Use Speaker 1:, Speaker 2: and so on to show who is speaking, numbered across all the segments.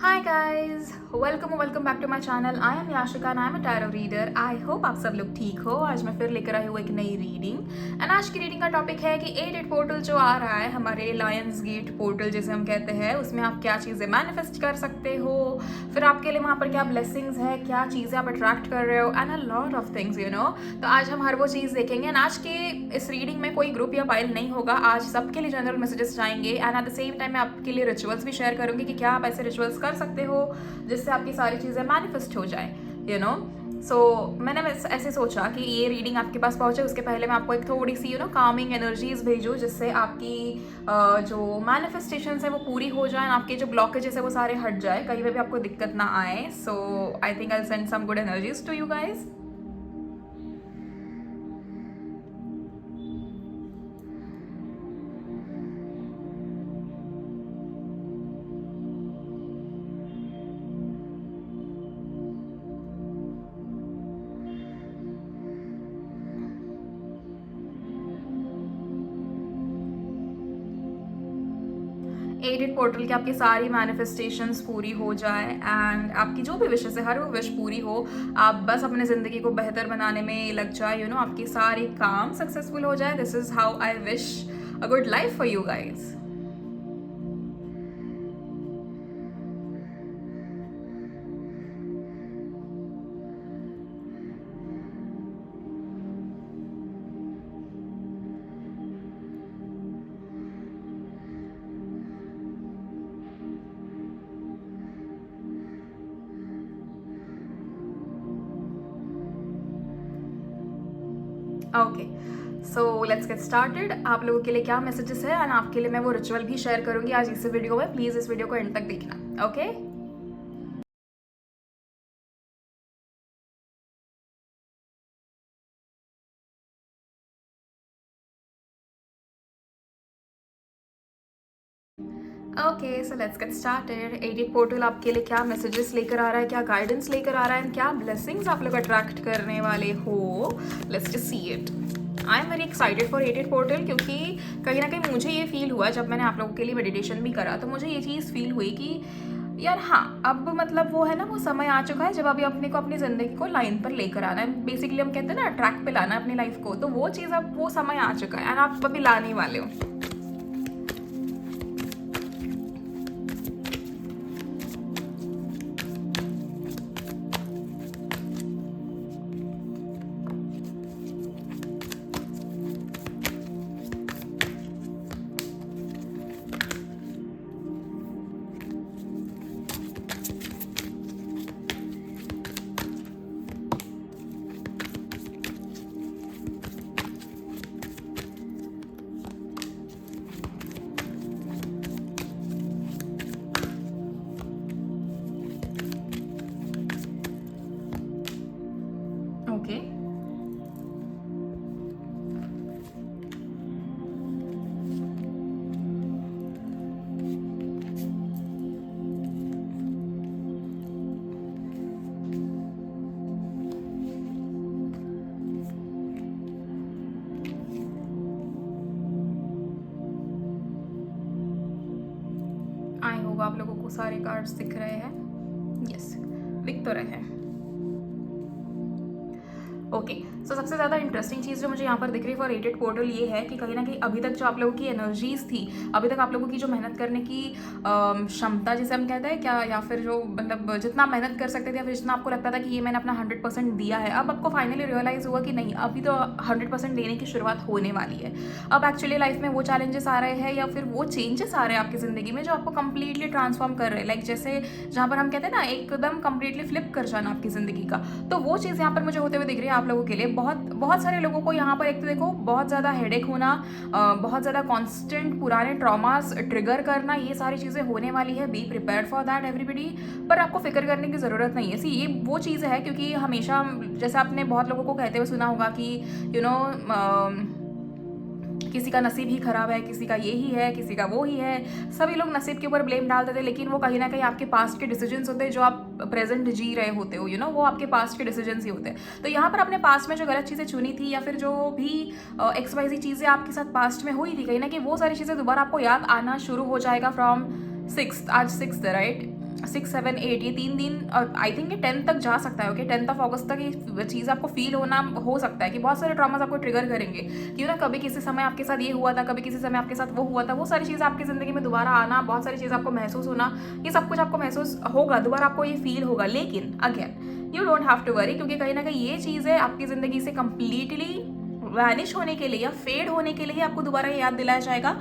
Speaker 1: Hi guys, welcome back to my channel. I am Yashika and I am a tarot reader. I hope आप सब लोग ठीक हो। आज मैं फिर लेकर आई हूँ एक नई रीडिंग एंड आज की रीडिंग का टॉपिक है कि 8 पोर्टल जो आ रहा है, हमारे लायंस गेट पोर्टल जिसे हम कहते हैं, उसमें आप क्या चीज़ें मैनिफेस्ट कर सकते हो, फिर आपके लिए वहाँ पर क्या ब्लेसिंग्स है, क्या चीज़ें आप अट्रैक्ट कर रहे हो and a lot of things तो आज हम हर वो चीज़ देखेंगे एंड आज के इस रीडिंग में कोई ग्रुप या फाइल नहीं होगा। आज सबके लिए जनरल मैसेजेस जाएंगे and eight the same time मैं आपके लिए रिचुअल्स भी शेयर करूँगी कि क्या आप ऐसे रिचुअल्स कर सकते हो जिससे आपकी सारी चीज़ें मैनिफेस्ट हो जाए सो मैंने ऐसे सोचा कि ये रीडिंग आपके पास पहुंचे उसके पहले मैं आपको एक थोड़ी सी कामिंग एनर्जीज भेजूँ जिससे आपकी जो मैनिफेस्टेशन है वो पूरी हो जाए, आपके जो ब्लॉकेजेस है वो सारे हट जाए, कहीं पे भी आपको दिक्कत ना आए। So I think I send some good energies to you guys. Edit portal की आपकी सारी मैनिफेस्टेशंस पूरी हो जाए एंड आपकी जो भी विशेष है हर वो विश पूरी हो। आप बस अपने ज़िंदगी को बेहतर बनाने में लग जाए, आपकी सारी काम सक्सेसफुल हो जाए। This is how I wish a good life for you guys. Okay, so let's get started. आप लोगों के लिए क्या मैसेजेस है एंड आपके लिए मैं वो रिचुअल भी शेयर करूंगी आज इस वीडियो में। प्लीज इस वीडियो को एंड तक देखना। Okay okay, so let's get started. Edit portal आपके लिए क्या मैसेजेस लेकर आ रहा है, क्या गाइडेंस लेकर आ रहा है, क्या ब्लेसिंग्स आप लोग अट्रैक्ट करने वाले हो। Let's just see it. I am very excited for edit portal क्योंकि कहीं ना कहीं मुझे ये फील हुआ जब मैंने आप लोगों के लिए मेडिटेशन भी करा, तो मुझे ये चीज़ फील हुई कि यार हाँ, अब मतलब वो है ना, वो समय आ चुका है जब अभी अपने को अपनी ज़िंदगी को लाइन पर लेकर आना है। बेसिकली हम कहते हैं ना, ट्रैक पे लाना है अपनी लाइफ को, तो वो चीज़ अब वो समय आ चुका है एंड आप अभी लाने वाले हो। ओके, आई होप आप लोगों को सारे कार्ड्स दिख रहे हैं। यस, दिख तो रहे हैं। ओके, सो सबसे ज़्यादा इंटरेस्टिंग चीज़ जो मुझे यहाँ पर दिख रही है फॉर एडिट पोर्टल ये है कि कहीं ना कहीं अभी तक जो आप लोगों की एनर्जीज थी, अभी तक आप लोगों की जो मेहनत करने की क्षमता जिसे हम कहते हैं क्या, या फिर जो मतलब जितना मेहनत कर सकते थे या फिर जितना आपको लगता था कि ये मैंने अपना 100% दिया है, अब आपको फाइनली रियलाइज़ हुआ कि नहीं, अभी तो 100% देने की शुरुआत होने वाली है। अब एक्चुअली लाइफ में वो चैलेंजेस आ रहे हैं या फिर वो चेंजेस आ रहे हैं आपकी ज़िंदगी में जो आपको कंप्लीटली ट्रांसफॉर्म कर रहे हैं। लाइक जैसे जहाँ पर हम कहते हैं ना, एकदम कंप्लीटली फ्लिप कर जाना आपकी ज़िंदगी का, तो वो चीज़ यहाँ पर मुझे होते हुए दिख रही है आप लोगों के लिए। बहुत बहुत सारे लोगों को यहाँ पर एक तो देखो, बहुत ज़्यादा हेडेक होना, बहुत ज़्यादा कॉन्स्टेंट पुराने ट्रॉमास ट्रिगर करना, ये सारी चीज़ें होने वाली है। Be prepared for that everybody. पर आपको फिक्र करने की ज़रूरत नहीं है। सी, ये वो चीज़ है क्योंकि हमेशा जैसे आपने बहुत लोगों को कहते हुए सुना होगा कि किसी का नसीब ही खराब है, किसी का ये ही है, किसी का वो ही है। सभी लोग नसीब के ऊपर ब्लेम डालते थे, लेकिन वो कहीं ना कहीं आपके पास्ट के डिसीजंस होते हैं जो आप प्रेजेंट जी रहे होते हो। वो आपके पास्ट के डिसीजंस ही होते हैं। तो यहाँ पर अपने पास्ट में जो गलत चीज़ें चुनी थी या फिर जो भी XYZ चीज़ें आपके साथ पास्ट में हुई थी, कहीं ना कहीं वो सारी चीज़ें दोबारा आपको याद आना शुरू हो जाएगा फ्रॉम 6th। आज 6th है, राइट? 6, 7, 8 ये 3 दिन आई थिंक ये 10 तक जा सकता है। ओके 10th ऑफ अगस्त तक ये चीज़ आपको फील होना हो सकता है कि बहुत सारे ट्रॉमास आपको ट्रिगर करेंगे। क्यों ना कभी किसी समय आपके साथ ये हुआ था, कभी किसी समय आपके साथ वो हुआ था, वो सारी चीज़ें आपकी ज़िंदगी में दोबारा आना, बहुत सारी चीज़ें आपको महसूस होना, ये सब कुछ आपको महसूस होगा, दोबारा आपको ये फील होगा। लेकिन again you don't have to worry, क्योंकि कहीं ना कहीं ये चीज़ें आपकी ज़िंदगी से कम्प्लीटली वैनिश होने के लिए या फेड होने के लिए आपको दोबारा याद दिलाया जाएगा।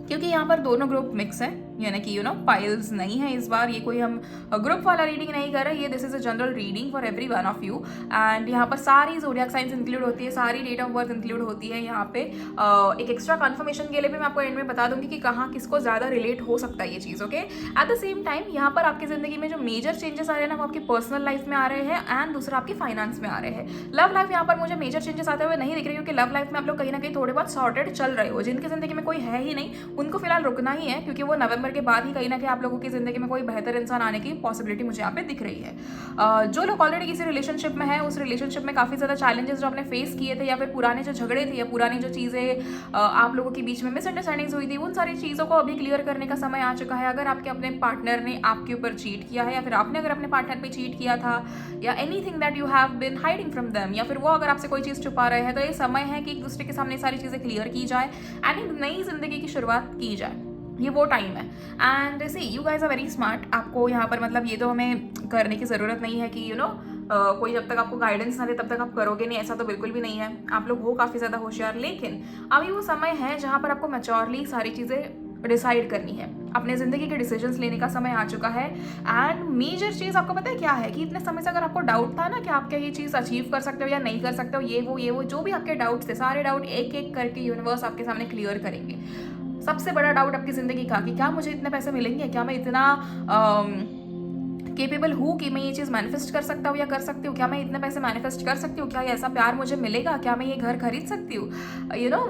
Speaker 1: क्योंकि यहाँ पर दोनों ग्रुप मिक्स है, यानी कि पाइल्स नहीं है इस बार। ये कोई हम ग्रुप वाला रीडिंग नहीं कर रहे, ये this is a general reading for every one of you. And यहाँ पर सारी ज़ोडिएक साइंस इंक्लूड होती है, सारी डेट ऑफ बर्थ इंक्लूड होती है। यहाँ पे एक एक्स्ट्रा कन्फर्मेशन के लिए भी मैं आपको एंड में बता दूंगी कि कहाँ किसको ज़्यादा रिलेट हो सकता है ये चीज़। Okay at the same time यहाँ पर आपकी ज़िंदगी में जो मेजर चेंजेस आ रहे हैं ना, वो आपकी पर्सनल लाइफ में आ रहे हैं एंड दूसरा आपकी फाइनेंस में आ रहे हैं। लव लाइफ यहाँ पर मुझे मेजर चेंजेस आते हुए नहीं दिख रहे, क्योंकि लव लाइफ में आप लोग कहीं ना कहीं थोड़े बहुत सॉर्टेड चल रहे हो। जिनकी ज़िंदगी में कोई है ही नहीं, उनको फिलहाल रुकना ही है, क्योंकि वो नवंबर के बाद ही कहीं ना कहीं आप लोगों की ज़िंदगी में कोई बेहतर इंसान आने की पॉसिबिलिटी मुझे यहाँ पे दिख रही है। जो लोग ऑलरेडी किसी रिलेशनशिप में है, उस रिलेशनशिप में काफ़ी ज़्यादा चैलेंजेस जो आपने फेस किए थे, या फिर पुराने जो झगड़े थे, या पुरानी जो चीज़ें आप लोगों के बीच में मिसअंडरस्टैंडिंग्स हुई थी, उन सारी चीज़ों को अभी क्लियर करने का समय आ चुका है। अगर आपके अपने पार्टनर ने आपके ऊपर चीट किया है, या फिर आपने अगर अपने पार्टनर पे चीट किया था, या anything that you have been hiding from them, या फिर वो अगर आपसे कोई चीज़ छुपा रहे हैं, तो ये समय है कि एक दूसरे के सामने सारी चीज़ें क्लियर की जाए एंड एक नई जिंदगी की शुरुआत की जाए। ये वो टाइम है। And see you guys are very smart. आपको यहाँ पर मतलब ये तो हमें करने की ज़रूरत नहीं है कि कोई जब तक आपको गाइडेंस ना दे तब तक आप करोगे नहीं, ऐसा तो बिल्कुल भी नहीं है। आप लोग हो काफ़ी ज़्यादा होशियार, लेकिन अभी वो समय है जहाँ पर आपको मैच्योरली सारी चीज़ें डिसाइड करनी है। अपने ज़िंदगी के डिसीजंस लेने का समय आ चुका है। एंड मेजर चीज़ आपको पता है क्या है, कि इतने समय से अगर आपको डाउट था ना कि आप क्या ये चीज़ अचीव कर सकते हो या नहीं कर सकते हो, ये वो जो भी आपके डाउट्स थे, सारे डाउट एक एक करके यूनिवर्स आपके सामने क्लियर करेंगे। सबसे बड़ा डाउट आपकी ज़िंदगी का कि क्या मुझे इतने पैसे मिलेंगे, क्या मैं इतना केपेबल हूँ कि मैं ये चीज़ मैनिफेस्ट कर सकता हूँ या कर सकती हूँ, क्या मैं इतने पैसे मैनिफेस्ट कर सकती हूँ, क्या ऐसा प्यार मुझे मिलेगा, क्या मैं ये घर खरीद सकती हूँ,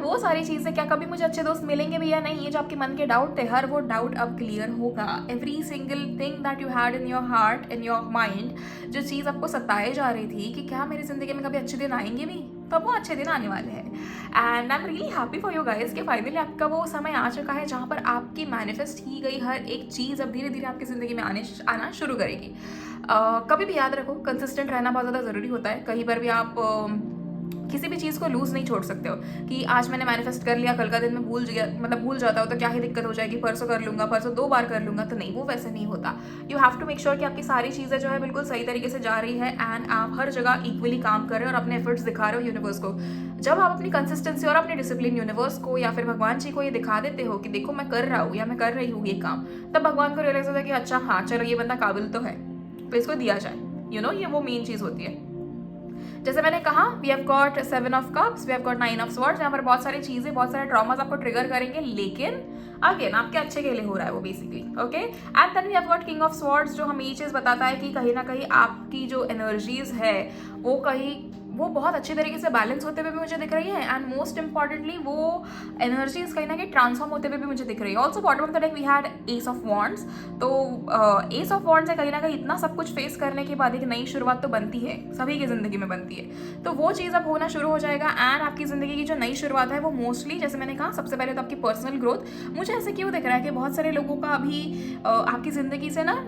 Speaker 1: वो सारी चीज़ें, क्या कभी मुझे अच्छे दोस्त मिलेंगे भी या नहीं, ये जो आपके मन के डाउट थे, हर वो डाउट अब क्लियर होगा। Every single thing that you had in your heart, in your mind, जो चीज़ आपको सताए जा रही थी कि क्या मेरी ज़िंदगी में कभी अच्छे दिन आएंगे भी, तब वो अच्छे दिन आने वाले हैं। And I am really happy for you guys कि फाइनली आपका वो समय आ चुका है जहाँ पर आपकी मैनिफेस्ट की गई हर एक चीज़ अब धीरे धीरे आपकी ज़िंदगी में आना शुरू करेगी। कभी भी याद रखो, कंसिस्टेंट रहना बहुत ज़्यादा ज़रूरी होता है। कहीं पर भी आप किसी भी चीज़ को लूज़ नहीं छोड़ सकते हो कि आज मैंने मैनिफेस्ट कर लिया, कल का दिन में भूल जाता हो तो क्या ही दिक्कत हो जाएगी, परसों कर लूँगा, परसों 2 बार कर लूँगा, तो नहीं, वो वैसे नहीं होता। You have to make sure कि आपकी सारी चीज़ें जो है बिल्कुल सही तरीके से जा रही है एंड आप हर जगह इक्वली काम कर रहे हो और अपने एफर्ट्स दिखा रहे हो यूनिवर्स को। जब आप अपनी कंसिस्टेंसी और अपने डिसिप्लिन यूनिवर्स को या फिर भगवान जी को ये दिखा देते हो कि देखो मैं कर रहा हूँ या मैं कर रही हूँ ये काम, तब भगवान को रियलाइज होता है कि अच्छा हाँ चलो ये बंदा काबिल तो है, तो इसको दिया जाए। ये वो मेन चीज़ होती है। जैसे मैंने कहा, we have got 7 of cups, we have got 9 of swords. यहाँ पर बहुत सारी चीज़ें, बहुत सारे ट्रॉमास आपको ट्रिगर करेंगे, लेकिन अगेन आपके अच्छे के लिए हो रहा है वो basically. Okay and then we have got king of swords, जो हमें ये चीज़ बताता है कि कहीं ना कहीं आपकी जो एनर्जीज है वो बहुत अच्छे तरीके से बैलेंस होते हुए भी मुझे दिख रही है एंड मोस्ट इंपॉर्टेंटली वो एनर्जीज कहीं ना कहीं ट्रांसफॉर्म होते हुए भी मुझे दिख रही है। Also bottom of the deck we had ace of wands. तो एस ऑफ वॉन्ड्स से कहीं ना कहीं इतना सब कुछ फेस करने के बाद एक नई शुरुआत तो बनती है, सभी की ज़िंदगी में बनती है। तो वो चीज़ अब होना शुरू हो जाएगा एंड आपकी ज़िंदगी की जो नई शुरुआत है वो मोस्टली, जैसे मैंने कहा, सबसे पहले तो आपकी पर्सनल ग्रोथ। मुझे ऐसे क्यों दिख रहा है कि बहुत सारे लोगों का अभी आपकी ज़िंदगी से ना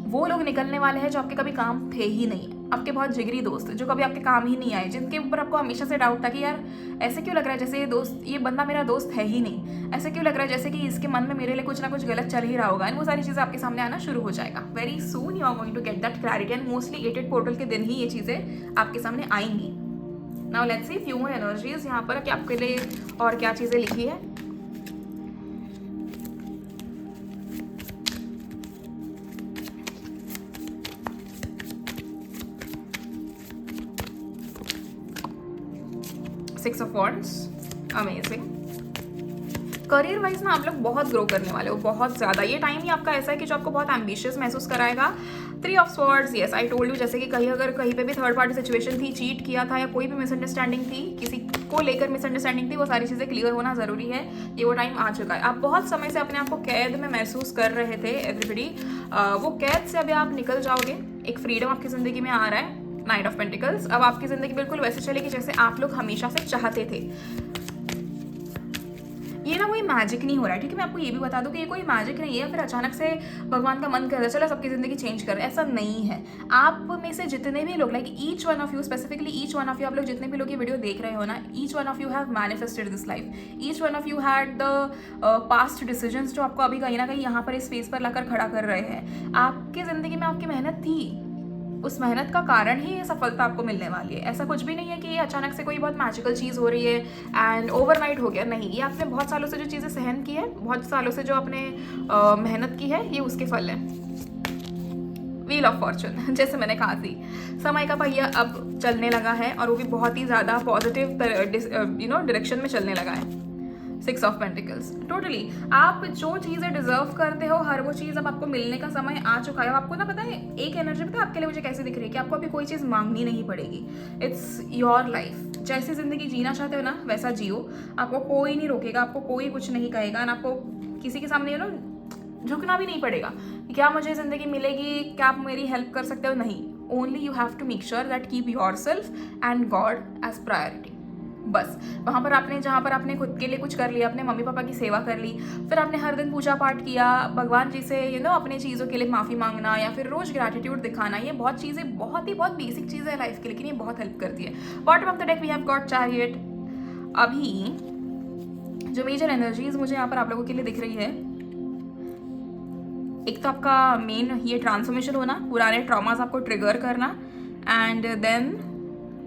Speaker 1: वो लोग निकलने वाले हैं जो आपके कभी काम थे ही नहीं, आपके बहुत जिगरी दोस्त जो कभी आपके काम ही नहीं आए, जिनके ऊपर आपको हमेशा से डाउट था कि यार ऐसे क्यों लग रहा है जैसे ये बंदा मेरा दोस्त है ही नहीं, ऐसे क्यों लग रहा है जैसे कि इसके मन में मेरे लिए कुछ ना कुछ गलत चल ही रहा होगा। एंड वो सारी चीज़ें आपके सामने आना शुरू हो जाएगा। Very soon you are going to get that clarity and mostly 8 portal के दिन ही ये चीज़ें आपके सामने आएंगी। Now let's see few more energies यहाँ पर कि आपके लिए और क्या चीज़ें लिखी है। Six of wands, amazing. Career wise ना आप लोग बहुत ग्रो करने वाले हो, बहुत ज़्यादा। ये टाइम ही आपका ऐसा है कि जो आपको बहुत एम्बिशियस महसूस कराएगा। 3 of swords, yes I told you, जैसे कि अगर कहीं पे भी थर्ड पार्टी सिचुएशन थी, चीट किया था या कोई भी मिसअंडरस्टैंडिंग थी, किसी को लेकर मिसअंडरस्टैंडिंग थी, वो सारी चीज़ें क्लियर होना ज़रूरी है। ये वो टाइम आ चुका है। आप बहुत समय से अपने आप को कैद में महसूस कर रहे थे एवरीबडी, वो कैद से अभी आप निकल जाओगे, एक फ्रीडम आपकी ज़िंदगी में आ रहा है। 9 ऑफ पेंटिकल्स, अब आपकी ज़िंदगी बिल्कुल वैसे चलेगी जैसे आप लोग हमेशा से चाहते थे। ये ना कोई मैजिक नहीं हो रहा है, ठीक है। मैं आपको ये भी बता दूं कि ये कोई मैजिक नहीं है, फिर अचानक से भगवान का मन कर रहा है चलो सबकी ज़िंदगी चेंज कर रहे हैं, ऐसा नहीं है। आप में से जितने भी लोग, like each one of you, specifically each one of you, आप लोग जितने भी लोग ये वीडियो देख रहे हो ना, each one of you have manifested this life, each one of you had the past decisions जो आपको अभी कहीं ना कहीं यहाँ पर इस फेस पर लाकर खड़ा कर रहे हैं। आपकी ज़िंदगी में आपकी मेहनत थी, उस मेहनत का कारण ही ये सफलता आपको मिलने वाली है। ऐसा कुछ भी नहीं है कि ये अचानक से कोई बहुत मैजिकल चीज़ हो रही है एंड ओवरनाइट हो गया, नहीं। ये आपने बहुत सालों से जो चीज़ें सहन की है, बहुत सालों से जो आपने मेहनत की है, ये उसके फल है। व्हील ऑफ फॉर्चून, जैसे मैंने कहा थी, समय का पहिया अब चलने लगा है और वो भी बहुत ही ज़्यादा पॉजिटिव डायरेक्शन में चलने लगा है। 6 ऑफ पेंटिकल्स, टोटली आप जो चीज़ें डिजर्व करते हो, हर वो चीज़ अब आपको मिलने का समय आ चुका है। आपको ना पता है एक एनर्जी पता है आपके लिए मुझे कैसे दिख रही है, कि आपको अभी कोई चीज़ मांगनी नहीं पड़ेगी। इट्स योर लाइफ, जैसी ज़िंदगी जीना चाहते हो ना वैसा जियो, आपको कोई नहीं रोकेगा, आपको कोई कुछ नहीं कहेगा, और आपको किसी के सामने झुकना भी नहीं पड़ेगा कि क्या मुझे ज़िंदगी मिलेगी, क्या आप मेरी हेल्प कर सकते हो, नहीं। Only you have to make sure that keep yourself and God as priority. बस वहाँ पर आपने, जहाँ पर आपने खुद के लिए कुछ कर लिया, अपने मम्मी पापा की सेवा कर ली, फिर आपने हर दिन पूजा पाठ किया, भगवान जी से अपने चीज़ों के लिए माफ़ी मांगना या फिर रोज़ ग्रैटिट्यूड दिखाना, ये बहुत चीज़ें, बहुत बेसिक चीज़ें है लाइफ की, लेकिन ये बहुत हेल्प करती है। Bottom of the deck we have got chariot. अभी जो मेजर एनर्जीज मुझे यहाँ पर आप लोगों के लिए दिख रही है, एक तो आपका मेन ये ट्रांसफॉर्मेशन होना, पुराने ट्रॉमास आपको ट्रिगर करना, एंड देन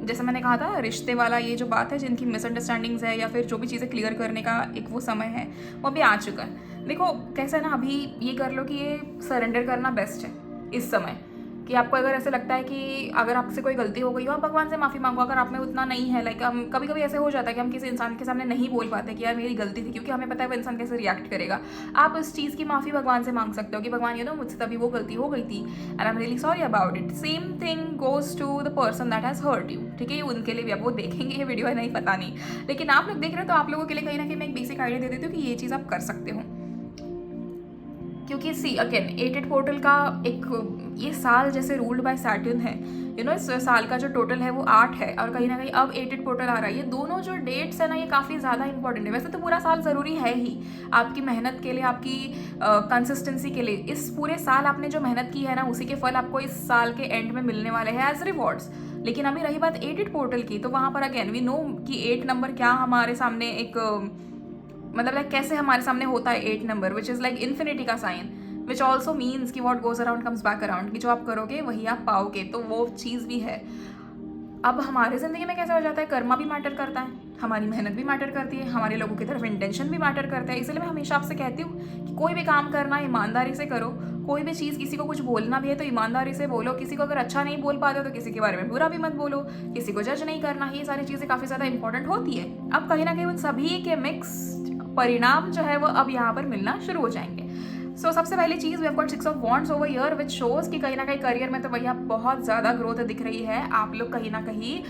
Speaker 1: जैसे मैंने कहा था रिश्ते वाला ये जो बात है, जिनकी मिसअंडरस्टैंडिंग्स है या फिर जो भी चीज़ें क्लियर करने का एक वो समय है, वो अभी आ चुका है। देखो कैसा है ना, अभी ये कर लो कि ये सरेंडर करना बेस्ट है इस समय, कि आपको अगर ऐसे लगता है कि अगर आपसे कोई गलती हो गई हो, आप भगवान से माफ़ी मांगो। अगर आप में उतना नहीं है, लाइक हम कभी कभी ऐसे हो जाता है कि हम किसी इंसान के सामने नहीं बोल पाते कि यार मेरी गलती थी, क्योंकि हमें पता है वो इंसान कैसे रिएक्ट करेगा। आप इस चीज़ की माफ़ी भगवान से मांग सकते हो कि भगवान मुझसे तभी वो गलती हो गई थी and I am really sorry about it. Same thing goes to the person that has hurt you, ठीक है। ये उनके लिए भी, अब वो देखेंगे ये वीडियो है नहीं पता नहीं, लेकिन आप लोग देख रहे हो तो आप लोगों के लिए कहीं ना कहीं मैं एक बेसिक आइडिया दे देती हूँ कि ये चीज़ आप कर सकते हो। क्योंकि सी अगेन 8 पोर्टल का एक ये साल जैसे रूल्ड बाय सैटर्न है, इस साल का जो टोटल है वो 8 है, और कहीं ना कहीं अब 8 पोर्टल आ रहा है। ये दोनों जो डेट्स है ना, ये काफ़ी ज़्यादा इंपॉर्टेंट है। वैसे तो पूरा साल ज़रूरी है ही आपकी मेहनत के लिए, आपकी कंसिस्टेंसी के लिए। इस पूरे साल आपने जो मेहनत की है ना, उसी के फल आपको इस साल के एंड में मिलने वाले हैं एज रिवॉर्ड्स। लेकिन अभी रही बात 8 पोर्टल की, तो वहाँ पर अगेन वी नो कि 8 नंबर क्या हमारे सामने एक मतलब लाइक कैसे हमारे सामने होता है 8 number, which is like infinity का साइन, विच ऑल्सो मीन्स कि what goes around comes back around, कि जो आप करोगे वही आप पाओगे, तो वो चीज़ भी है। अब हमारे ज़िंदगी में कैसा हो जाता है, कर्मा भी मैटर करता है, हमारी मेहनत भी मैटर करती है, हमारे लोगों की तरफ इंटेंशन भी मैटर करता है। इसलिए मैं हमेशा आपसे कहती हूँ कि कोई भी काम करना ईमानदारी से करो, कोई भी चीज़, किसी को कुछ बोलना भी है तो ईमानदारी से बोलो। किसी को अगर अच्छा नहीं बोल पाते हो तो किसी के बारे में बुरा भी मत बोलो, किसी को जज नहीं करना, ये सारी चीज़ें काफ़ी ज़्यादा इंपॉर्टेंट होती है। अब कहीं ना कहीं उन सभी के मिक्स परिणाम जो है वो अब यहाँ पर मिलना शुरू हो जाएंगे। सो सबसे पहली चीज़ we have got 6 of wands over here, which shows कि कहीं ना कहीं करियर में तो भैया बहुत ज़्यादा ग्रोथ दिख रही है। आप लोग कहीं ना कहीं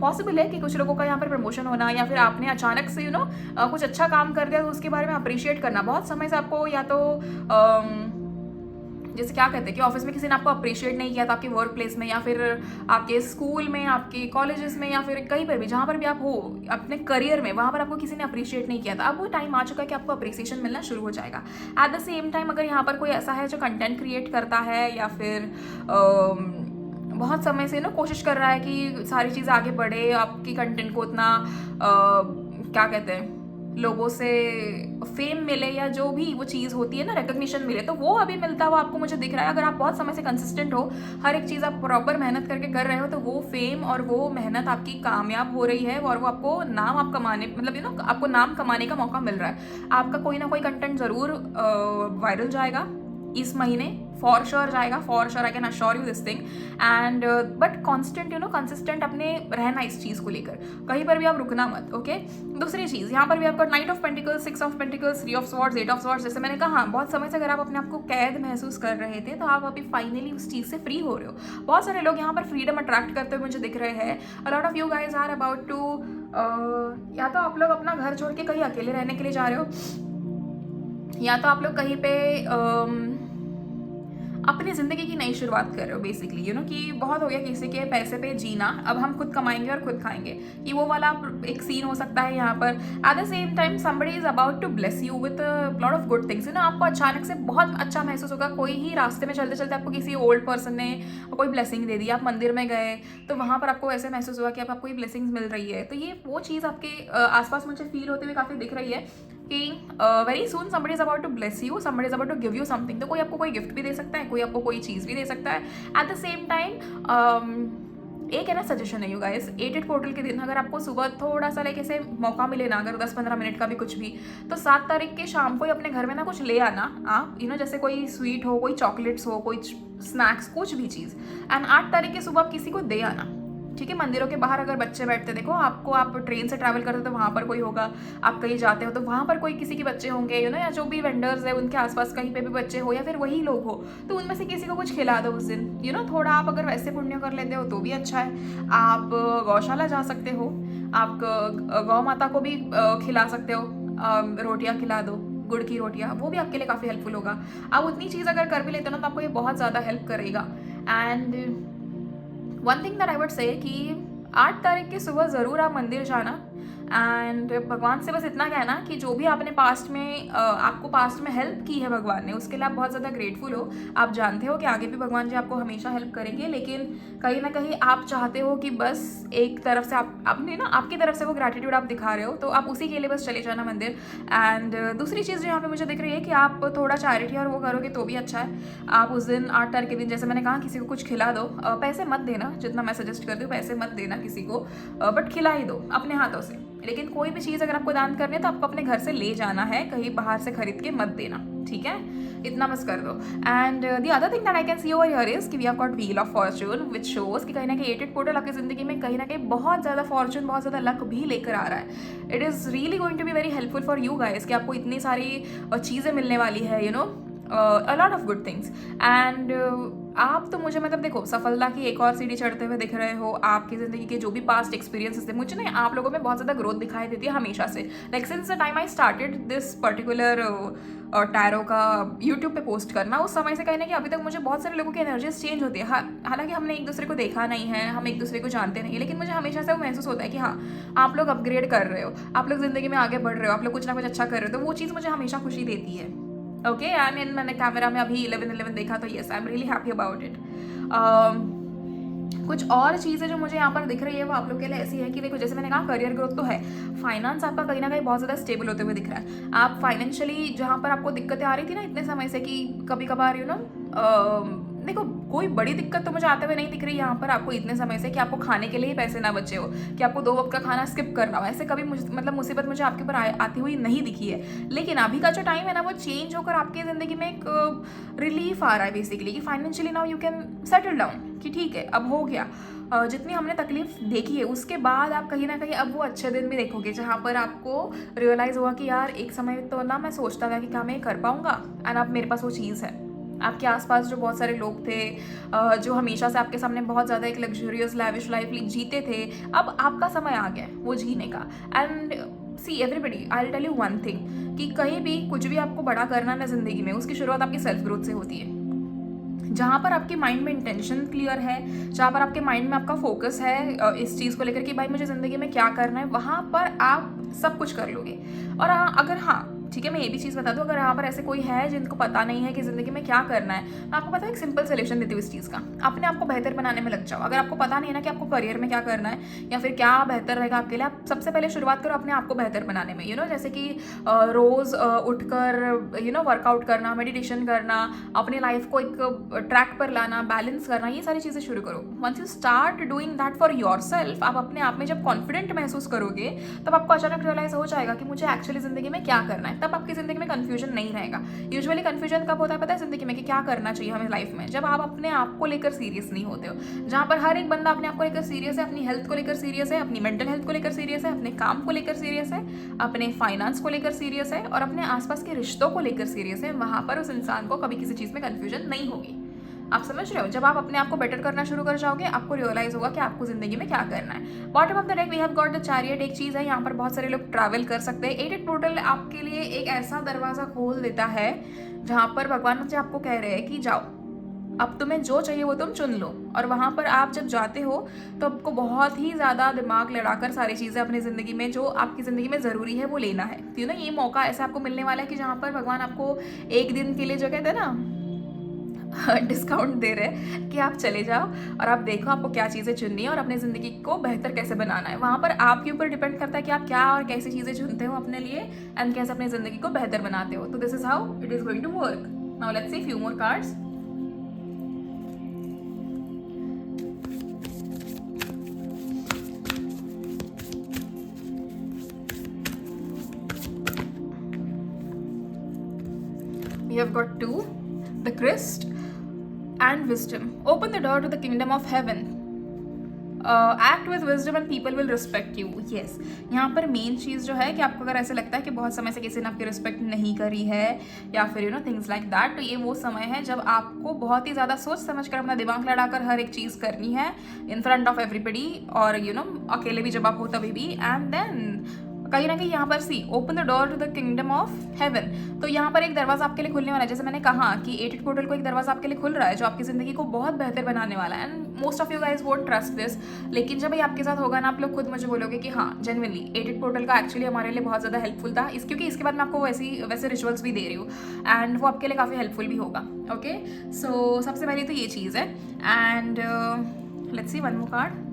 Speaker 1: पॉसिबल है कि कुछ लोगों का यहाँ पर प्रमोशन होना, या फिर आपने अचानक से कुछ अच्छा काम कर दिया तो उसके बारे में अप्रिशिएट करना। बहुत समय से आपको या तो जैसे क्या कहते हैं कि ऑफिस में किसी ने आपको अप्रिशिएट नहीं किया था, आपके वर्क प्लेस में या फिर आपके स्कूल में, आपके कॉलेजेस में, या फिर कहीं पर भी जहाँ पर भी आप हो अपने करियर में, वहाँ पर आपको किसी ने अप्रिशिएट नहीं किया था। अब वो टाइम आ चुका है कि आपको अप्रिसिएशन मिलना शुरू हो जाएगा। एट द सेम टाइम अगर यहाँ पर कोई ऐसा है जो कंटेंट क्रिएट करता है या फिर बहुत समय से कोशिश कर रहा है कि सारी चीज़ आगे बढ़े, आपकी कंटेंट को उतना क्या कहते हैं लोगों से फेम मिले या जो भी वो चीज़ होती है ना, रिकग्निशन मिले, तो वो अभी मिलता हुआ आपको मुझे दिख रहा है। अगर आप बहुत समय से कंसिस्टेंट हो, हर एक चीज़ आप प्रॉपर मेहनत करके कर रहे हो, तो वो फेम और वो मेहनत आपकी कामयाब हो रही है और वो आपको नाम आप कमाने, मतलब आपको नाम कमाने का मौका मिल रहा है। आपका कोई ना कोई कंटेंट ज़रूर वायरल जाएगा इस महीने, फॉर श्योर जाएगा, for sure, I can assure you this thing. And but constant consistent अपने रहना इस चीज़ को लेकर, कहीं पर भी आप रुकना मत, ओके। दूसरी चीज़ यहाँ पर भी आपका 9 of pentacles, 6 of pentacles, 3 of swords, 8 of swords. जैसे मैंने कहा बहुत समय से अगर आप अपने आप को कैद महसूस कर रहे थे, तो आप अभी फाइनली उस चीज़ से फ्री हो रहे हो। बहुत सारे लोग यहाँ पर फ्रीडम अट्रैक्ट करते हुए मुझे दिख रहे हैं। A lot of you guys are about to या तो आप लोग अपना घर छोड़ के कहीं अकेले रहने के लिए जा रहे हो, या तो आप लोग कहीं पे अपनी ज़िंदगी की नई शुरुआत कर रहे हो बेसिकली, कि बहुत हो गया किसी के पैसे पे जीना, अब हम खुद कमाएंगे और खुद खाएंगे, कि वो वाला एक सीन हो सकता है यहाँ पर। At the same time somebody is about to bless you with lot of good things, आपको अचानक से बहुत अच्छा महसूस होगा। कोई ही रास्ते में चलते चलते आपको किसी ओल्ड पर्सन ने कोई ब्लेसिंग दे दी, आप मंदिर में गए तो वहाँ पर आपको ऐसे महसूस हुआ कि अब आपको ये ब्लेसिंग्स मिल रही है। तो ये वो चीज़ आपके आसपास मुझे फील होते हुए काफ़ी दिख रही है कि very soon somebody is about to bless you, somebody is about to give you something। तो कोई आपको कोई गिफ्ट भी दे सकता है, कोई आपको कोई चीज़ भी दे सकता है। एट द सेम टाइम एक है ना सजेशन है यू गाइस, 8 पोर्टल के दिन अगर आपको सुबह थोड़ा सा लाइक ऐसे मौका मिले ना, अगर 10-15 मिनट का भी कुछ भी, तो 7 तारीख के शाम को ही अपने घर में ना कुछ ले आना आप, जैसे कोई स्वीट हो, कोई चॉकलेट्स हो, कोई स्नैक्स, कुछ भी चीज़। एंड 8 तारीख की सुबह आप किसी को दे आना, ठीक है। मंदिरों के बाहर अगर बच्चे बैठते देखो आपको, आप ट्रेन से ट्रैवल करते तो वहाँ पर कोई होगा, आप कहीं जाते हो तो वहाँ पर कोई किसी के बच्चे होंगे, या जो भी वेंडर्स है उनके आसपास कहीं पे भी बच्चे हो या फिर वही लोग हो, तो उनमें से किसी को कुछ खिला दो उस दिन। थोड़ा आप अगर वैसे पुण्य कर लेते हो तो भी अच्छा है। आप गौशाला जा सकते हो, आप गौ माता को भी खिला सकते हो, रोटियाँ खिला दो, गुड़ की रोटियाँ, वो भी आपके लिए काफ़ी हेल्पफुल होगा। आप उतनी चीज़ अगर कर भी लेते हो ना तो आपको ये बहुत ज़्यादा हेल्प करेगा। And one thing that I would say कि 8 तारीख की सुबह ज़रूर आप मंदिर जाना एंड भगवान से बस इतना कहना कि जो भी आपने पास्ट में आपको पास्ट में हेल्प की है भगवान ने, उसके लिए आप बहुत ज़्यादा ग्रेटफुल हो। आप जानते हो कि आगे भी भगवान जी आपको हमेशा हेल्प करेंगे, लेकिन कहीं ना कहीं आप चाहते हो कि बस एक तरफ से आपने ना आपकी तरफ से वो ग्रैटिट्यूड आप दिखा रहे हो, तो आप उसी के लिए बस चले जाना मंदिर। एंड दूसरी चीज़ जो यहाँ पे मुझे दिख रही है कि आप थोड़ा चैरिटी और वो करोगे तो भी अच्छा है। आप उस दिन 8 तारीख के दिन, जैसे मैंने कहा, किसी को कुछ खिला दो। पैसे मत देना, जितना मैं सजेस्ट करती हूँ पैसे मत देना किसी को, बट खिला ही दो अपने हाथों से। लेकिन कोई भी चीज़ अगर आपको दान करनी है तो आपको अपने घर से ले जाना है, कहीं बाहर से खरीद के मत देना, ठीक है। इतना बस कर दो। And the other thing that I can see over here is कि we have got wheel of fortune which shows कि कहीं ना कहीं 8 पोर्टल आपकी जिंदगी में कहीं ना कहीं बहुत ज़्यादा फॉर्चून, बहुत ज़्यादा लक भी लेकर आ रहा है। It is really going to be very helpful for you guys कि आपको इतनी सारी चीज़ें मिलने वाली है, a lot of good things। and आप तो मुझे देखो सफलता की एक और सीढ़ी चढ़ते हुए दिख रहे हो। आपकी ज़िंदगी के जो भी पास्ट एक्सपीरियंसेस थे, मुझे ना आप लोगों में बहुत ज़्यादा ग्रोथ दिखाई देती है हमेशा से। Like since the time I started this particular tarot का यूट्यूब पे पोस्ट करना, उस समय से कहने कि अभी तक मुझे बहुत सारे लोगों की एनर्जीज चेंज होती है। हालांकि हमने एक दूसरे को देखा नहीं है, हम एक दूसरे को जानते नहीं है, लेकिन मुझे हमेशा से वो महसूस होता है कि हाँ, आप लोग अपग्रेड कर रहे हो, आप लोग ज़िंदगी में आगे बढ़ रहे हो, आप लोग कुछ ना कुछ अच्छा कर रहे हो, तो वो चीज़ मुझे हमेशा खुशी देती है। ओके, एंड मैंने कैमरा में अभी 11-11 देखा तो yes, I am really happy about it. कुछ और चीज़ें जो मुझे यहाँ पर दिख रही है वो आप लोग के लिए ऐसी है कि देखो, जैसे मैंने कहा करियर ग्रोथ तो है, फाइनेंस आपका कहीं ना कहीं बहुत ज़्यादा स्टेबल होते हुए दिख रहा है। आप फाइनेंशियली जहाँ पर आपको दिक्कतें आ रही थी ना इतने समय से कि कभी कभार देखो कोई बड़ी दिक्कत तो मुझे आते हुए नहीं दिख रही यहाँ पर आपको इतने समय से कि आपको खाने के लिए ही पैसे ना बचे हो, कि आपको 2 वक्त का खाना स्किप करना हो, ऐसे कभी मुसीबत मुझे आपके ऊपर आती हुई नहीं दिखी है। लेकिन अभी का जो टाइम है ना वो चेंज होकर आपकी ज़िंदगी में एक रिलीफ आ रहा है बेसिकली, कि financially now you can settle down, कि ठीक है अब हो गया। जितनी हमने तकलीफ देखी है उसके बाद आप कहीं ना कहीं अब वो अच्छे दिन भी देखोगे जहाँ पर आपको रियलाइज़ हुआ कि यार एक समय तो ना मैं सोचता था कि क्या मैं ये कर पाऊँगा, एंड अब मेरे पास वो चीज़ है। आपके आसपास जो बहुत सारे लोग थे जो हमेशा से आपके सामने बहुत ज़्यादा एक लग्जरियस लैविश लाइफ जीते थे, अब आपका समय आ गया वो जीने का। And see everybody, I will tell you one thing कि कहीं भी कुछ भी आपको बड़ा करना है ना ज़िंदगी में, उसकी शुरुआत आपकी सेल्फ ग्रोथ से होती है। जहाँ पर आपके माइंड में इंटेंशन क्लियर है, जहाँ पर आपके माइंड में आपका फोकस है इस चीज़ को लेकर कि भाई मुझे ज़िंदगी में क्या करना है, वहाँ पर आप सब कुछ कर लोगे। और अगर हाँ ठीक है, मैं ये भी चीज़ बता दूँ, अगर यहाँ पर ऐसे कोई है जिनको पता नहीं है कि ज़िंदगी में क्या करना है, मैं आपको पता है एक सिंपल सोल्यूशन देती हूँ इस चीज़ का, अपने आप को बेहतर बनाने में लग जाओ। अगर आपको पता नहीं है ना कि आपको करियर में क्या करना है या फिर क्या बेहतर रहेगा आपके लिए, आप सबसे पहले शुरुआत करो अपने आप को बेहतर बनाने में। जैसे कि रोज़ उठकर वर्कआउट करना, मेडिटेशन करना, अपनी लाइफ को एक ट्रैक पर लाना, बैलेंस करना, ये सारी चीज़ें शुरू करो। Once you start doing that for yourself, आप अपने आप में जब कॉन्फिडेंट महसूस करोगे तब आपको अचानक रियलाइज हो जाएगा कि मुझे एक्चुअली ज़िंदगी में क्या करना है। तब आपकी ज़िंदगी में कन्फ्यूजन नहीं रहेगा। यूजुअली कन्फ्यूजन कब होता है पता है ज़िंदगी में, कि क्या करना चाहिए हमें लाइफ में, जब आप अपने आप को लेकर सीरियस नहीं होते हो। जहाँ पर हर एक बंदा अपने आप को लेकर सीरियस है, अपनी हेल्थ को लेकर सीरियस है, अपनी मेंटल हेल्थ को लेकर सीरियस है, अपने काम को लेकर सीरियस है, अपने फाइनेंस को लेकर सीरियस है और अपने आसपास के रिश्तों को लेकर सीरियस है, वहाँ पर उस इंसान को कभी किसी चीज़ में कन्फ्यूजन नहीं होगी। आप समझ रहे हो? जब आप अपने आप को बेटर करना शुरू कर जाओगे, आपको रियलाइज होगा कि आपको जिंदगी में क्या करना है। Bottom of the deck we have got the chariot. एक चीज़ है, यहाँ पर बहुत सारे लोग ट्रैवल कर सकते हैं। 8 पोर्टल आपके लिए एक ऐसा दरवाज़ा खोल देता है जहाँ पर भगवान मुझे आपको कह रहे हैं कि जाओ, अब तुम्हें जो चाहिए वो तुम चुन लो। और वहाँ पर आप जब जाते हो तो आपको बहुत ही ज़्यादा दिमाग लड़ाकर सारी चीज़ें अपनी ज़िंदगी में जो आपकी ज़िंदगी में ज़रूरी है वो लेना है। तो ये मौका ऐसा आपको मिलने वाला है कि जहाँ पर भगवान आपको एक दिन के लिए जो कहते हैं ना डिस्काउंट दे रहे हैं कि आप चले जाओ और आप देखो आपको क्या चीज़ें चुननी है और अपनी ज़िंदगी को बेहतर कैसे बनाना है। वहाँ पर आपके ऊपर डिपेंड करता है कि आप क्या और कैसी चीज़ें चुनते हो अपने लिए एंड कैसे अपनी ज़िंदगी को बेहतर बनाते हो। तो this is how it is going to work. Now let's see few more cards. We have got 2, the Christ and wisdom. Open the door to the kingdom of heaven. Act with wisdom and people will respect you. Yes, यहाँ पर main चीज़ जो है कि आपको अगर ऐसे लगता है कि बहुत समय से किसी ने आपकी रिस्पेक्ट नहीं करी है या फिर थिंग्स लाइक दैट, तो ये वो समय है जब आपको बहुत ही ज़्यादा सोच समझ कर अपना दिमाग लड़ाकर हर एक चीज़ करनी है इन फ्रंट ऑफ एवरीबडी, और अकेले भी जब आप हो तभी भी। एंड देन कहीं ना कहीं यहाँ पर see open the door to the kingdom of heaven. तो यहाँ पर एक दरवाजा आपके लिए खुलने वाला है। जैसे मैंने कहा कि 88 पोर्टल को एक दरवाजा आपके लिए खुल रहा है जो आपकी ज़िंदगी को बहुत बेहतर बनाने वाला है। And most of you guys won't trust this, लेकिन जब ये आपके साथ होगा ना, आप लोग खुद मुझे बोलोगे कि हाँ जेन्युइनली 88 पोर्टल का एक्चुअली हमारे लिए बहुत ज़्यादा हेल्पफुल था, क्योंकि इसके बाद मैं आपको वैसे रिचुअल्स भी दे रही हूँ एंड वो आपके लिए काफ़ी हेल्पफुल भी होगा। ओके, सो सबसे पहले तो ये चीज़ है। And let's see one more card.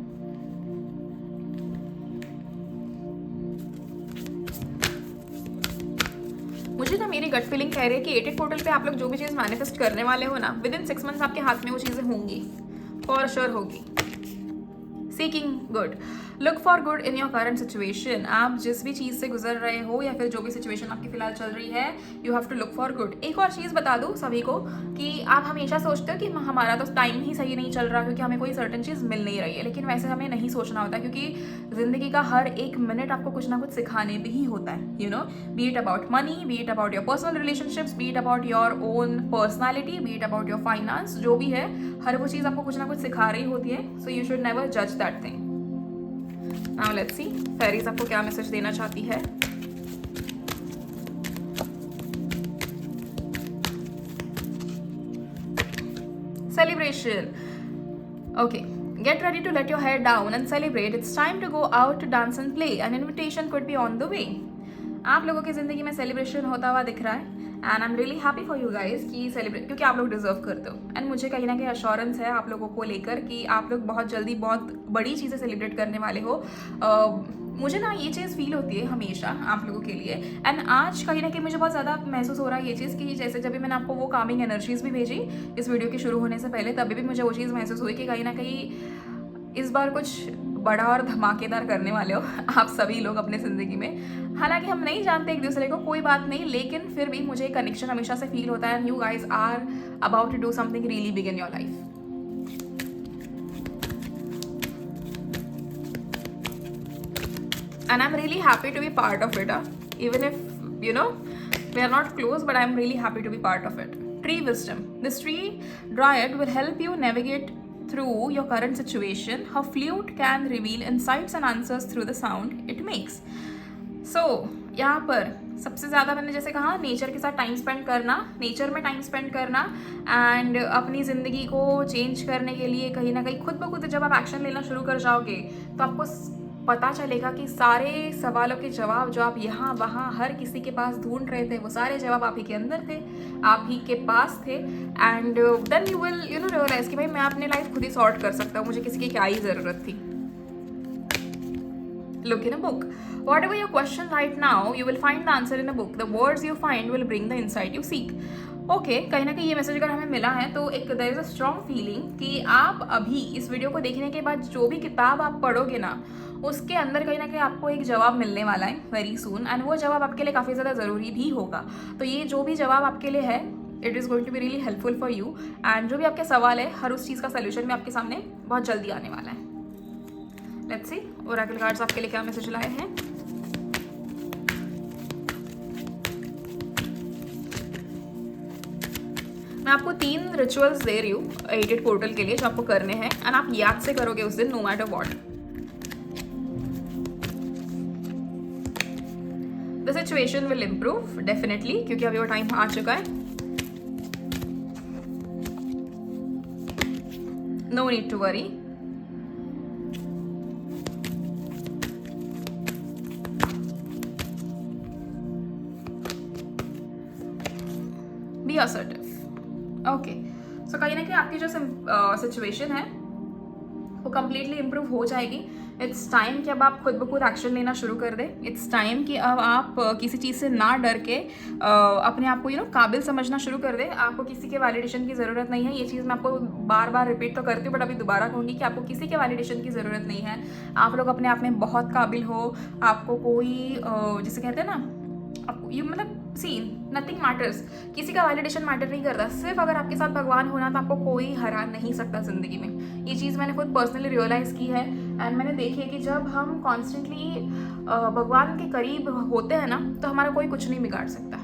Speaker 1: मुझे ना मेरी गट फीलिंग कह रही है कि 88 पोर्टल पे आप लोग जो भी चीज़ मैनिफेस्ट करने वाले हो ना, विद इन 6 मंथ्स आपके हाथ में वो चीज़ें होंगी, फॉर श्योर होगी। Seeking good, look for good in your current situation. आप जिस भी चीज़ से गुजर रहे हो या फिर जो भी सिचुएशन आपकी फिलहाल चल रही है, you have to look for good. एक और चीज़ बता दूँ सभी को कि आप हमेशा सोचते हो कि हमारा तो टाइम ही सही नहीं चल रहा क्योंकि हमें कोई सर्टेन चीज़ मिल नहीं रही है, लेकिन वैसे हमें नहीं सोचना होता, क्योंकि ज़िंदगी का हर एक मिनट आपको कुछ ना कुछ सिखाने भी ही होता है। B it about money, B it about your personal relationships, B it about your own personality, B it about your finance, जो भी है हर वो चीज़ आपको कुछ ना कुछ सिखा रही होती है। सो यू शुड नेवर जज that thing. Now let's see fairies आपको क्या मैसेज देना चाहती है। Celebration, okay, get ready to let your hair down and celebrate. It's time to go out to dance and play. An invitation could be on the way. आप लोगों की ज़िंदगी में सेलिब्रेशन होता हुआ दिख रहा है and I am really happy for you guys कि सेलिब्रेट, क्योंकि आप लोग डिजर्व करते हो। एंड मुझे कहीं ना कहीं अश्योरेंस है आप लोगों को लेकर कि आप लोग बहुत जल्दी बहुत बड़ी चीज़ें सेलिब्रेट करने वाले हो। मुझे ना ये चीज़ फील होती है हमेशा आप लोगों के लिए। एंड आज कहीं ना कहीं मुझे बहुत ज़्यादा महसूस हो रहा है ये चीज़ कि जैसे जब भी मैंने आपको वो कामिंग एनर्जीज भी भेजी इस वीडियो के शुरू होने से पहले, तभी भी मुझे वो चीज़ महसूस हुई कि कहीं ना कहीं इस बार कुछ बड़ा और धमाकेदार करने वाले हो आप सभी लोग अपने ज़िंदगी में। हालांकि हम नहीं जानते एक दूसरे को, कोई बात नहीं, लेकिन फिर भी मुझे कनेक्शन हमेशा से फील होता है and you guys are about to do something really big in your life. And I'm really happy to be part of it, even if we are not close, but I'm really happy to be part of it. Tree wisdom, this tree dryad will help you navigate through your current situation. Her flute can reveal insights and answers through the sound it makes. So यहाँ पर सबसे ज़्यादा मैंने जैसे कहा nature के साथ time spend करना, नेचर में टाइम स्पेंड करना एंड अपनी ज़िंदगी को चेंज करने के लिए कहीं ना कहीं खुद ब खुद जब आप एक्शन लेना शुरू कर जाओगे तो आपको पता चलेगा कि सारे सवालों के जवाब जो आप यहाँ वहाँ हर किसी के पास ढूंढ रहे थे, वो सारे जवाब आप ही के अंदर थे, आप ही के पास थे। And then you will realize कि भाई मैं अपनी लाइफ खुद ही सॉर्ट कर सकता हूँ, मुझे किसी की क्या ही ज़रूरत थी। Look in a book. Whatever your question right now, you will find the answer in a book. The words you find will bring the insight you seek. Okay, कहीं ना कहीं ये मैसेज अगर हमें मिला है तो एक there is a strong feeling कि आप अभी इस वीडियो को देखने के बाद जो भी किताब आप पढ़ोगे ना, उसके अंदर कहीं ना कहीं आपको एक जवाब मिलने वाला है वेरी सून, एंड वो जवाब आपके लिए काफ़ी ज़्यादा ज़रूरी भी होगा। तो ये जो भी जवाब आपके लिए है, it is going to be really helpful for you, and जो भी आपके सवाल है हर उस चीज़ का सोल्यूशन भी आपके सामने बहुत जल्दी आने वाला है। लेट्स सी ओरेकल कार्ड्स आपके लिए क्या मैसेज लाए हैं। मैं आपको 3 रिचुअल्स दे रही हूँ 88 पोर्टल के लिए जो आपको करने हैं एंड आप याद से करोगे उस दिन no matter what. The situation will improve definitely, क्योंकि अभी वो टाइम आ चुका है। No need to worry. Be assertive. Okay, so कहीं ना कहीं आपकी जो सिचुएशन है वो कम्प्लीटली इम्प्रूव हो जाएगी. इट्स टाइम कि अब आप खुद ब खुद एक्शन लेना शुरू कर दें. इट्स टाइम कि अब आप किसी चीज़ से ना डर के अपने आप को काबिल समझना शुरू कर दें. आपको किसी के वैलिडेशन की ज़रूरत नहीं है. ये चीज़ मैं आपको बार बार रिपीट तो करती हूँ, बट अभी दोबारा कहूँगी कि आपको किसी के वैलिडेशन की ज़रूरत नहीं है. आप लोग अपने आप में बहुत काबिल हो. आपको कोई जिसे कहते हैं ना, आपको यू मतलब सीन नथिंग मैटर्स. किसी का वैलिडेशन मैटर नहीं करता. सिर्फ अगर आपके साथ भगवान होना तो आपको कोई हरा नहीं सकता ज़िंदगी में. ये चीज़ मैंने खुद पर्सनली रियलाइज़ की है. एंड मैंने देखी है कि जब हम कॉन्स्टेंटली भगवान के करीब होते हैं ना, तो हमारा कोई कुछ नहीं बिगाड़ सकता.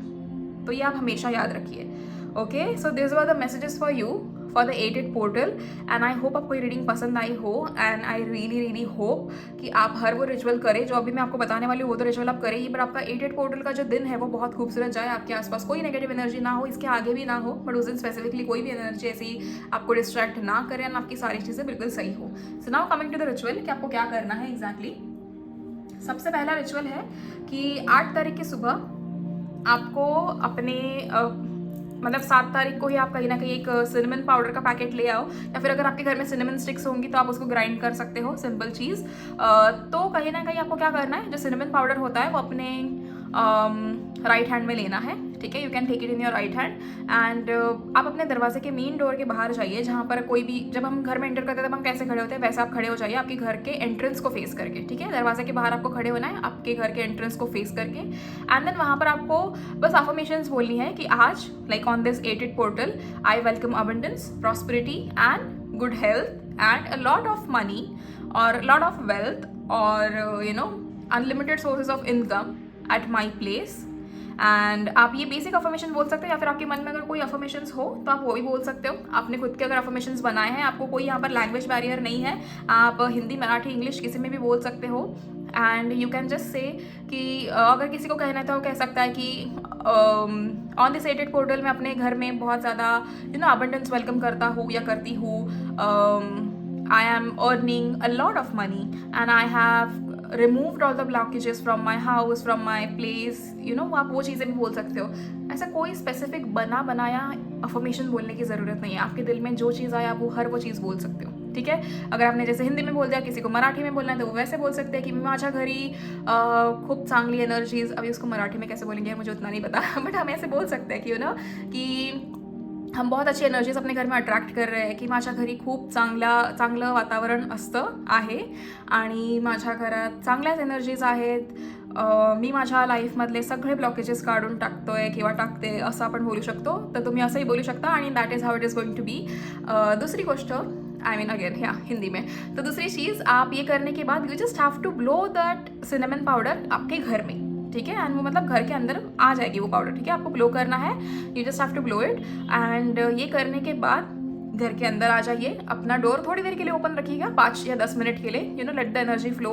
Speaker 1: तो ये आप हमेशा याद रखिए. Okay, so this were the messages for you for the 8-8 portal. And I hope आपको ये रीडिंग पसंद आई हो. एंड आई रियली होप कि आप हर वो रिचुअल करें जो अभी मैं आपको बताने वाली हूँ. वो तो रिचुअल आप करें ही, बट आपका 8-8 पोर्टल का जो दिन है वो बहुत खूबसूरत जाए. आपके आसपास कोई नेगेटिव एनर्जी ना हो, इसके आगे भी ना हो, बट उस दिन स्पेसिफिकली कोई भी एनर्जी ऐसी आपको डिस्ट्रैक्ट ना करें. एंड आपकी सारी चीज़ें बिल्कुल सही हो. So now coming to the ritual कि आपको क्या करना है एग्जैक्टली. सबसे पहला रिचुअल है कि 8 तारीख की सुबह आपको अपने मतलब 7 तारीख को ही आप कहीं ना कहीं एक सिनेमन पाउडर का पैकेट ले आओ. या फिर अगर आपके घर में सिनेमन स्टिक्स होंगी तो आप उसको ग्राइंड कर सकते हो. सिंपल चीज़. तो कहीं ना कहीं आपको क्या करना है, जो सिनेमन पाउडर होता है वो अपने राइट हैंड में लेना है. ठीक है, you can take it in your right hand. And आप अपने दरवाजे के मेन डोर के बाहर जाइए, जहाँ पर कोई भी, जब हम घर में एंटर करते हैं तब हम कैसे खड़े होते हैं वैसे आप खड़े हो जाइए आपके घर के एंट्रेंस को फेस करके. ठीक है, दरवाजे के बाहर आपको खड़े होना है आपके घर के एंट्रेंस को फेस करके. एंड देन वहाँ पर आपको बस अफर्मेशंस बोलनी है कि आज like on this 8-8 portal I welcome abundance, prosperity and good health and a lot of money और लॉट ऑफ वेल्थ और unlimited sources of income at my place. And आप ये बेसिक अफर्मेशन बोल सकते हो, या फिर आपके मन में अगर कोई अफर्मेशंस हो तो आप वो भी बोल सकते हो. आपने खुद के अगर अफर्मेशंस बनाए हैं, आपको कोई यहाँ पर लैंग्वेज बैरियर नहीं है. आप हिंदी, मराठी, इंग्लिश किसी में भी बोल सकते हो. And you can just say कि अगर किसी को कहना है तो वो कह सकता है कि ऑन दिस 8-8 पोर्टल में अपने घर में बहुत ज़्यादा अबंडेंस वेलकम करता हूँ या करती हूँ. I am earning a lot of money and I have removed all the blockages from my house, from my place. आप वो चीज़ें भी बोल सकते हो. ऐसा कोई स्पेसिफिक बनाया अफर्मेशन बोलने की ज़रूरत नहीं है. आपके दिल में जो चीज़ आया वो हर वो चीज़ बोल सकते हो. ठीक है, अगर आपने जैसे हिंदी में बोल दिया, किसी को मराठी में बोलना है तो वो वैसे बोल सकते हैं कि माझ्या घरी खूब चांगली एनर्जीज. अभी उसको मराठी में कैसे बोलेंगे मुझे उतना नहीं पता, बट हम ऐसे बोल सकते हैं कि हम बहुत अच्छी एनर्जीज अपने घर में अट्रॅक्ट कर रहे हैं, की माझ्या घरी खूप चांगलं वातावरण असतं आहे आणि माझ्या घरात चांगल्याच एनर्जीज आहेत. मी माझ्या लाईफमधले सगळे ब्लॉकेजेस काढून टाकतोय किंवा टाकते असं आपण बोलू शकतो. तर तुम्ही असंही बोलू शकता आणि that is how it is going to be. दूसरी गोष्ट आई मीन अगेन हिंदी में, तो दूसरी चीज़ आप ये करने के बाद you just have to blow that cinnamon powder आपके घर में. ठीक है, एंड वो मतलब घर के अंदर आ जाएगी वो पाउडर. ठीक है, आपको ग्लो करना है. You just have to glow it. And ये करने के बाद घर के अंदर आ जाइए. अपना डोर थोड़ी देर के लिए ओपन रखिएगा, 5 या 10 मिनट के लिए. Let the energy flow.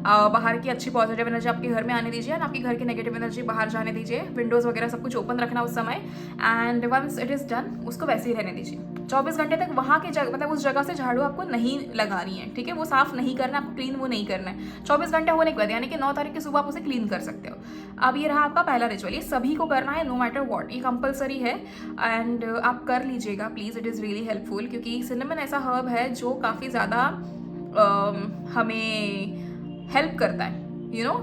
Speaker 1: बाहर की अच्छी पॉजिटिव एनर्जी आपके घर में आने दीजिए एंड आपकी घर की नेगेटिव एनर्जी बाहर जाने दीजिए. विंडोज़ वगैरह सब कुछ ओपन रखना उस समय. And once it is done, उसको वैसे ही रहने दीजिए. 24 घंटे तक वहाँ की जगह मतलब उस जगह से झाड़ू आपको नहीं लगानी है. ठीक है, वो साफ़ नहीं करना, आपको क्लीन वो नहीं करना है. 24 घंटे होने के बाद यानी कि 9 तारीख की सुबह आप उसे क्लीन कर सकते हो. अब ये रहा आपका पहला रिचुअल. ये सभी को करना है, नो मैटर वॉट. ये कंपलसरी है एंड आप कर लीजिएगा please. It is really helpful, क्योंकि सिनेमन ऐसा हर्ब है जो काफ़ी ज़्यादा हमें हेल्प करता है.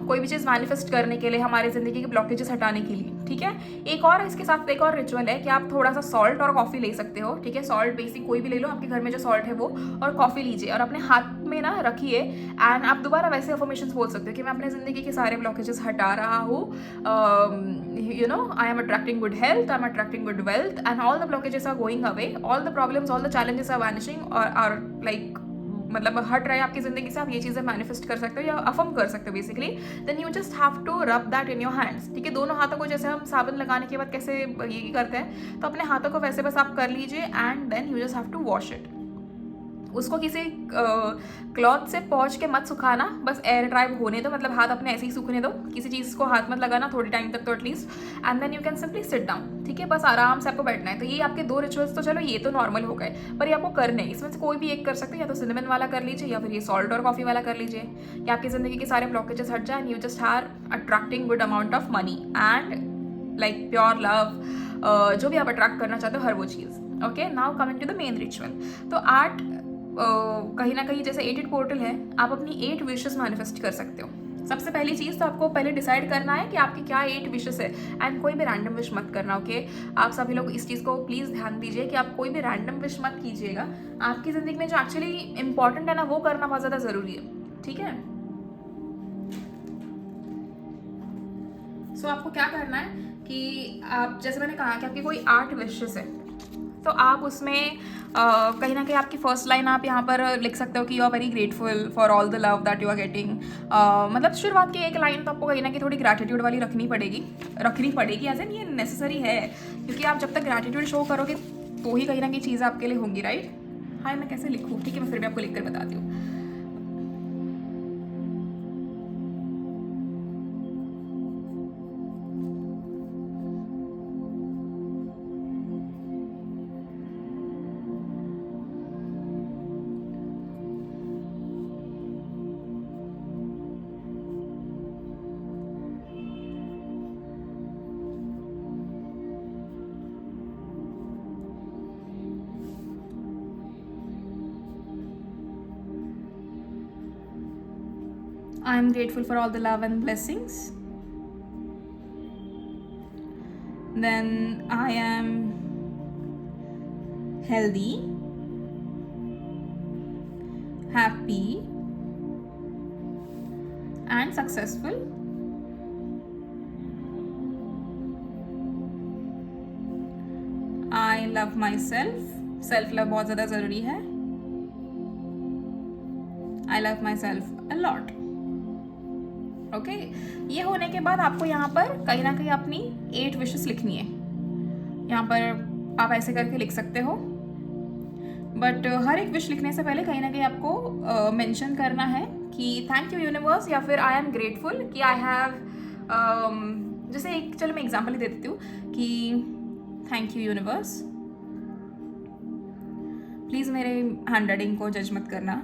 Speaker 1: कोई भी चीज़ मैनिफेस्ट करने के लिए, हमारे ज़िंदगी के ब्लॉकेजेस हटाने के लिए. ठीक है, एक और इसके साथ एक और रिचुअल है कि आप थोड़ा सा सॉल्ट और कॉफ़ी ले सकते हो. ठीक है, सॉल्ट बेसिक कोई भी ले लो, आपके घर में जो सॉल्ट है वो, और कॉफ़ी लीजिए और अपने हाथ में ना रखिए. एंड आप दोबारा वैसे अफर्मेशंस बोल सकते हो कि मैं अपने ज़िंदगी के सारे ब्लॉकेजेस हटा रहा हूँ. I am attracting good health, I am attracting good wealth and all the blockages are going away. All the problems, all the challenges are vanishing और आर लाइक मतलब हट रहे आपकी ज़िंदगी से. आप ये चीज़ें मैनिफेस्ट कर सकते हो या अफर्म कर सकते हो basically. Then you just have to rub that in your hands. ठीक है, दोनों हाथों को जैसे हम साबुन लगाने के बाद कैसे ये करते हैं, तो अपने हाथों को वैसे बस आप कर लीजिए. And then you just have to wash it. उसको किसी क्लॉथ से पहुँच के मत सुखाना, बस एयर ड्राई होने दो, मतलब हाथ अपने ऐसे ही सूखने दो, किसी चीज़ को हाथ मत लगाना थोड़ी टाइम तक तो at least, and then you can simply sit down, ठीक है। बस आराम से आपको बैठना है। तो ये आपके 2 रिचुअल्स तो चलो ये तो नॉर्मल हो गए, पर ये आपको करने, इसमें से कोई भी एक कर सकते हैं, या तो सिनेमन वाला कर लीजिए या फिर ये सॉल्ट और कॉफ़ी वाला कर लीजिए, या आपकी ज़िंदगी के सारे ब्लॉकेजेस हट जाए, you just are attracting good amount of money and like pure love, जो भी आप अट्रैक्ट करना चाहते हो हर वो चीज़। Okay, now coming to the main ritual. तो 8 कहीं ना कहीं जैसे 8 पोर्टल है, आप अपनी 8 विशेस मैनिफेस्ट कर सकते हो। सबसे पहली चीज़ तो आपको पहले डिसाइड करना है कि आपकी क्या 8 विशेस है, एंड कोई भी रैंडम विश मत करना। ओके, आप सभी लोग इस चीज़ को प्लीज़ ध्यान दीजिए कि आप कोई भी रैंडम विश मत कीजिएगा। आपकी ज़िंदगी में जो एक्चुअली इंपॉर्टेंट है ना, वो करना बहुत ज़्यादा ज़रूरी है, ठीक है। सो आपको क्या करना है कि आप, जैसे मैंने कहा कि आपकी कोई 8 विशेस है, तो आप उसमें कहीं ना कहीं आपकी फर्स्ट लाइन आप यहाँ पर लिख सकते हो कि you are very grateful for all the love that you are getting. मतलब शुरुआत की एक लाइन तो आपको कहीं ना कहीं थोड़ी ग्रैटिट्यूड वाली रखनी पड़ेगी एज एन ये नेसेसरी है, क्योंकि आप जब तक ग्रैटिट्यूड शो करोगे तो ही कहीं ना कहीं चीज़ आपके लिए होंगी, राइट। हाँ, मैं कैसे लिखूँ, ठीक है, मैं फिर भी आपको लिख कर बताती हूँ। I am grateful for all the love and blessings. Then I am healthy, happy, and successful. I love myself. Self love बहुत ज़्यादा ज़रूरी है. I love myself a lot. Okay, ये होने के बाद आपको यहाँ पर कहीं ना कहीं अपनी 8 विशेस लिखनी है। यहाँ पर आप ऐसे करके लिख सकते हो, बट हर एक विश लिखने से पहले कहीं ना कहीं आपको मेंशन करना है कि थैंक यू यूनिवर्स, या फिर आई एम ग्रेटफुल कि आई हैव, जैसे एक, चलो मैं एग्जांपल ही दे देती हूँ कि थैंक यू यूनिवर्स, प्लीज़ मेरे हैंडराइटिंग को जज मत करना।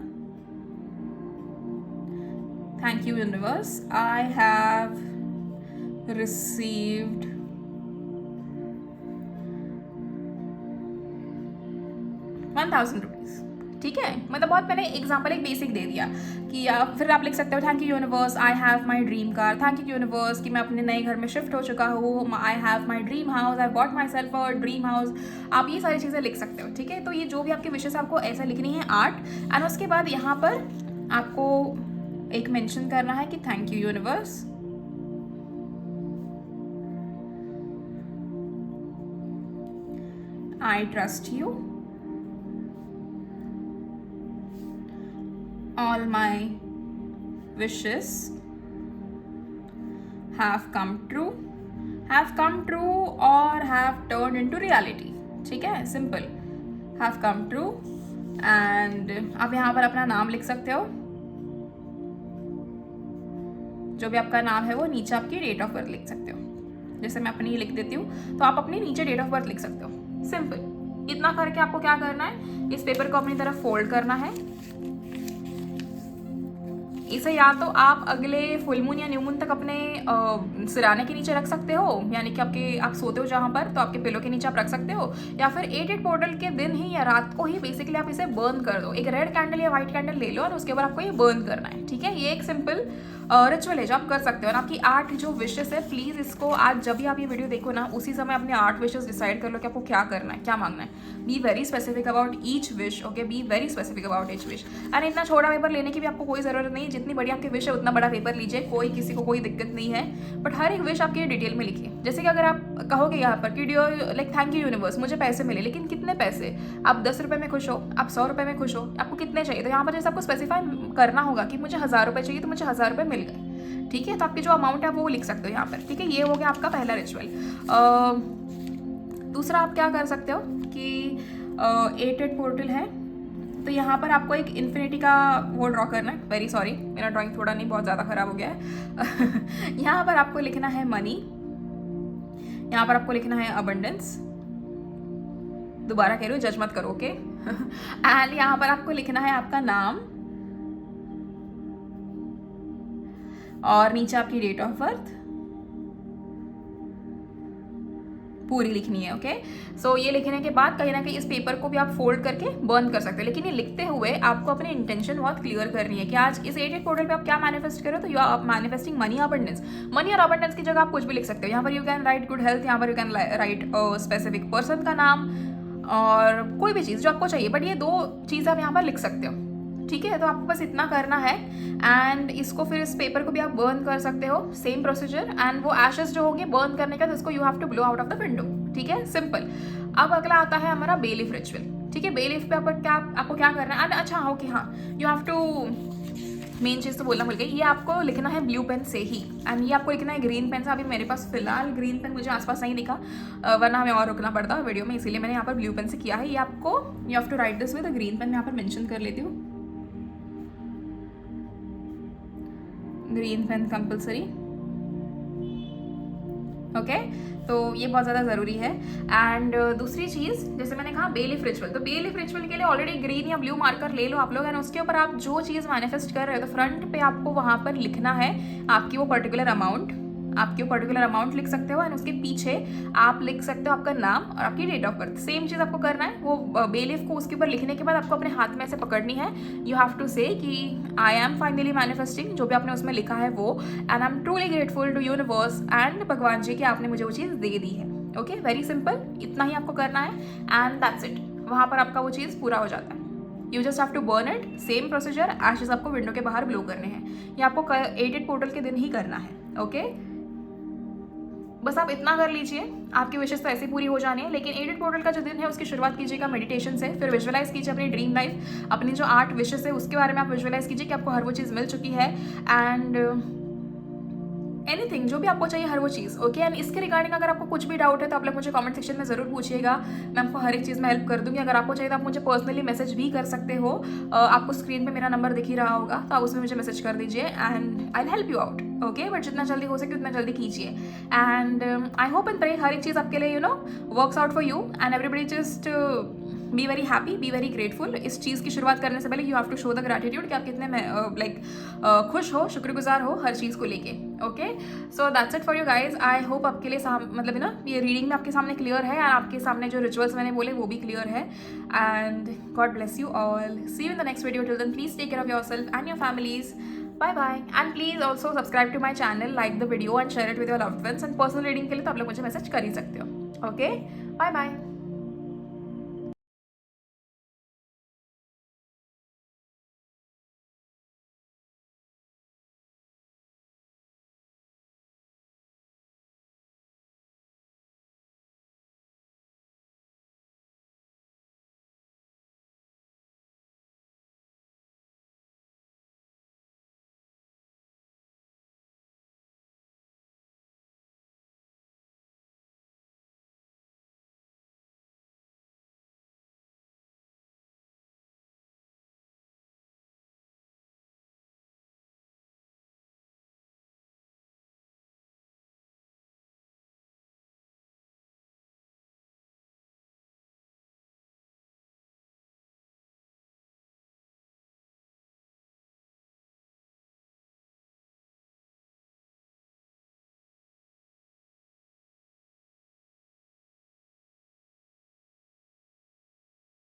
Speaker 1: Thank you universe, I have received ₹1,000। ठीक है, मतलब बहुत मैंने एग्जांपल एक बेसिक दे दिया कि फिर आप लिख सकते हो thank you universe, I have my dream car. Thank you universe कि मैं अपने नए घर में शिफ्ट हो चुका हूँ। I have my dream house, I bought my self a dream house. आप ये सारी चीज़ें लिख सकते हो, ठीक है। तो ये जो भी आपकी विशेस आपको ऐसा लिखनी है 8, एंड उसके बाद यहाँ पर आपको एक मेंशन करना है कि thank you universe, I trust you, all my wishes have come true or have turned into reality। ठीक है, simple, have come true। And आप यहाँ पर अपना नाम लिख सकते हो, जो भी आपका नाम है वो, नीचे आपकी डेट ऑफ बर्थ लिख सकते हो। जैसे मैं अपनी लिख देती हूँ, तो आप अपनी नीचे डेट ऑफ बर्थ लिख सकते हो। सिंपल, इतना करके आपको क्या करना है, इस पेपर को अपनी तरफ फोल्ड करना है। इसे या तो आप अगले फुल मून या न्यू मून तक अपने सिराने के नीचे रख सकते हो, यानी कि आप सोते हो जहाँ पर, तो आपके पिलो के नीचे आप रख सकते हो, या फिर 8 पोर्टल के दिन ही या रात को ही बेसिकली आप इसे बर्न कर दो। एक रेड कैंडल या व्हाइट कैंडल ले लो और उसके बाद आपको ये बर्न करना है, ठीक है। ये एक सिंपल रिचुअल है जो आप कर सकते हो। और आपकी 8 जो विशेस है, प्लीज़ इसको आज जब भी आप ये वीडियो देखो ना, उसी समय अपने 8 विशेस डिसाइड कर लो कि आपको क्या करना है, क्या मांगना है। Be very specific about each wish, okay, be very specific about each wish. And इतना छोटा पेपर लेने की भी आपको कोई ज़रूरत नहीं, जितनी बड़ी आपकी विश है उतना बड़ा पेपर लीजिए, कोई किसी को कोई दिक्कत नहीं है। बट हर एक विश आपकी डिटेल में लिखिए। जैसे कि अगर आप कहोगे यहाँ पर कि लाइक थैंक यू यूनिवर्स, मुझे पैसे मिले, लेकिन कितने पैसे, आप 10 रुपये में खुश हो, आप 100 रुपये में खुश हो, आपको कितने चाहिए, तो यहाँ पर जैसे आपको स्पेसिफाई करना होगा कि मुझे 1000 रुपये चाहिए, तो मुझे 1000 रुपये मिल गए, ठीक है। तो आपकी जो अमाउंट है वो लिख सकते हो यहाँ पर, ठीक है। ये हो गया आपका पहला रिचुअल। दूसरा आप क्या कर सकते हो कि 8 पोर्टल है, तो यहाँ पर आपको एक इन्फिनिटी का वो ड्रॉ करना है। वेरी सॉरी, मेरा ड्राइंग थोड़ा नहीं बहुत ज़्यादा खराब हो गया है। यहाँ पर आपको लिखना है मनी, यहाँ पर आपको लिखना है अबंडेंस, दोबारा कह रही हूँ, जज मत करो, ओके। एंड यहाँ पर आपको लिखना है आपका नाम और नीचे आपकी डेट ऑफ बर्थ पूरी लिखनी है, ओके। सो ये लिखने के बाद कहीं ना कहीं इस पेपर को भी आप फोल्ड करके बर्न कर सकते हो, लेकिन ये लिखते हुए आपको अपनी इंटेंशन बहुत क्लियर करनी है कि आज इस 88 पोर्टल पे आप क्या मैनिफेस्ट करो। तो you are manifesting money abundance. Money और अबंडेंस की जगह आप कुछ भी लिख सकते हो। यहाँ पर you can write good health, यहाँ पर you can write specific person का नाम और कोई भी चीज़ जो आपको चाहिए, बट ये 2 चीज़ आप यहाँ पर लिख सकते हो, ठीक है। तो आपको बस इतना करना है एंड इसको फिर इस पेपर को भी आप बर्न कर सकते हो, सेम प्रोसीजर। एंड वो एशेस जो होंगे बर्न करने का, तो इसको you have to blow out of the window, ठीक है, सिंपल। अब अगला आता है हमारा बेलीफ रिचुअल, ठीक है। बेलीफ पे आपको क्या करना है, अच्छा ओके, हाँ, यू हैव टू, मेन चीज़ तो बोलना भूल गई, ये आपको लिखना है ब्लू पेन से ही एंड ये आपको लिखना है ग्रीन पेन से। अभी मेरे पास फिलहाल ग्रीन पेन मुझे आसपास नहीं दिखा, वरना हमें और रुकना पड़ता वीडियो में, इसीलिए मैंने यहाँ पर ब्लू पेन से किया है। ये आपको you have to write this with green pen, मैं यहाँ पर मेंशन कर लेती हूँ, ग्रीन पेन कंपल्सरी, ओके। तो ये बहुत ज़्यादा ज़रूरी है। एंड दूसरी चीज़, जैसे मैंने कहा बेलीफ रिचुअल, तो बेलीफ रिचुअल के लिए ऑलरेडी ग्रीन या ब्लू मार्कर ले लो आप लोग, एंड उसके ऊपर आप जो चीज़ मैनिफेस्ट कर रहे हो तो फ्रंट पे आपको वहाँ पर लिखना है आपकी वो पर्टिकुलर अमाउंट, आपकी वो पर्टिकुलर अमाउंट लिख सकते हो एंड उसके पीछे आप लिख सकते हो आपका नाम और आपकी डेट ऑफ बर्थ। सेम चीज़ आपको करना है, वो बेलीफ को उसके ऊपर लिखने के बाद आपको अपने हाथ में ऐसे पकड़नी है। यू हैव टू से कि आई एम फाइनली मैनिफेस्टिंग, जो भी आपने उसमें लिखा है वो, and I am truly grateful to universe and भगवान जी कि आपने मुझे वो चीज़ दे दी है, ओके। वेरी सिंपल, इतना ही आपको करना है एंड दैट्स इट। वहाँ पर आपका वो चीज़ पूरा हो जाता है। You just have to burn it, same procedure, ashes आपको विंडो के बाहर ब्लो करने हैं। ये आपको 88 पोर्टल के दिन ही करना है, ओके। बस आप इतना कर लीजिए, आपकी विशेष तो ऐसे पूरी हो जानी है। लेकिन 88 पोर्टल का जो दिन है उसकी शुरुआत कीजिएगा मेडिटेशन से, फिर विजुअलाइज कीजिए अपनी ड्रीम लाइफ, अपनी जो 8 विशेष है उसके बारे में आप विजुअलाइज कीजिए कि आपको हर वो चीज़ मिल चुकी है एंड एनीथिंग जो भी आपको चाहिए हर वो चीज़, ओके। एंड इसके रिगार्डिंग अगर आपको कुछ भी डाउट है तो आप लोग मुझे कमेंट सेक्शन में ज़रूर पूछिएगा, मैं आपको हर एक चीज़ में हेल्प कर दूंगी। अगर आपको चाहिए तो आप मुझे पर्सनली मैसेज भी कर सकते हो, आपको स्क्रीन पे मेरा नंबर दिख ही रहा होगा, तो आप उसमें मुझे मैसेज कर दीजिए and I will help you out, okay. But जितना जल्दी हो सके उतना जल्दी कीजिए and I hope and pray हर एक चीज़ आपके लिए you know works out for you and everybody just be very happy, be very grateful. इस चीज़ की शुरुआत करने से पहले you have to show the gratitude कि आप कितने लाइक खुश हो, शुक्रगुजार हो हर चीज़ को लेके, okay. So that's it for you guys. I hope आपके लिए मतलब ना ये रीडिंग में आपके सामने क्लियर है एंड आपके सामने जो रिचुअल्स मैंने बोले वो भी क्लियर है and God bless you all. See you in the next video, till then please take care of yourself and your families. Bye bye and please also subscribe to my channel, like the video and share it with your loved ones, and personal reading के लिए तो आप लोग मुझे message कर ही सकते हो, okay. Bye bye.